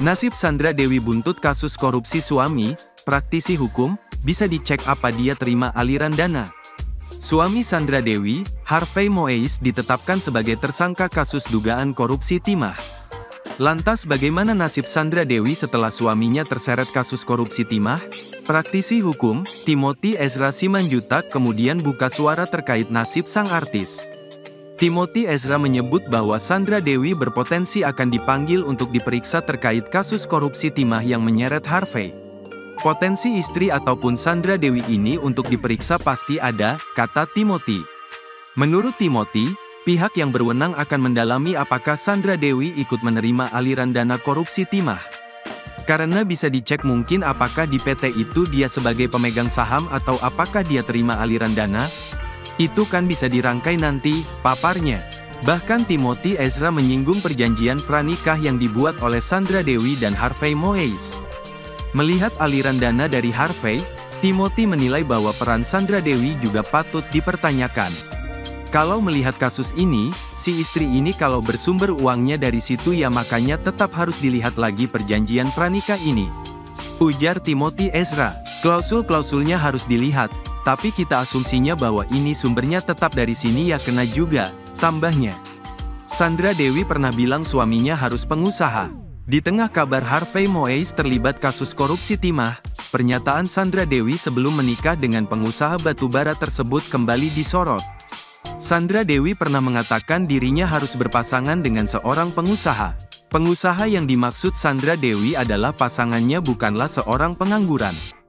Nasib Sandra Dewi buntut kasus korupsi suami, praktisi hukum, bisa dicek apa dia terima aliran dana. Suami Sandra Dewi, Harvey Moeis ditetapkan sebagai tersangka kasus dugaan korupsi timah. Lantas bagaimana nasib Sandra Dewi setelah suaminya terseret kasus korupsi timah? Praktisi hukum, Timothy Ezra Simanjuntak kemudian buka suara terkait nasib sang artis. Timothy Ezra menyebut bahwa Sandra Dewi berpotensi akan dipanggil untuk diperiksa terkait kasus korupsi timah yang menyeret Harvey. Potensi istri ataupun Sandra Dewi ini untuk diperiksa pasti ada, kata Timothy. Menurut Timothy, pihak yang berwenang akan mendalami apakah Sandra Dewi ikut menerima aliran dana korupsi timah. Karena bisa dicek mungkin apakah di PT itu dia sebagai pemegang saham atau apakah dia terima aliran dana. Itu kan bisa dirangkai nanti, paparnya. Bahkan Timothy Ezra menyinggung perjanjian pranikah yang dibuat oleh Sandra Dewi dan Harvey Moeis. Melihat aliran dana dari Harvey, Timothy menilai bahwa peran Sandra Dewi juga patut dipertanyakan. Kalau melihat kasus ini, si istri ini kalau bersumber uangnya dari situ ya makanya tetap harus dilihat lagi perjanjian pranikah ini. Ujar Timothy Ezra, klausul-klausulnya harus dilihat, tapi kita asumsinya bahwa ini sumbernya tetap dari sini ya kena juga, tambahnya. Sandra Dewi pernah bilang suaminya harus pengusaha. Di tengah kabar Harvey Moeis terlibat kasus korupsi timah, pernyataan Sandra Dewi sebelum menikah dengan pengusaha batubara tersebut kembali disorot. Sandra Dewi pernah mengatakan dirinya harus berpasangan dengan seorang pengusaha. Pengusaha yang dimaksud Sandra Dewi adalah pasangannya bukanlah seorang pengangguran.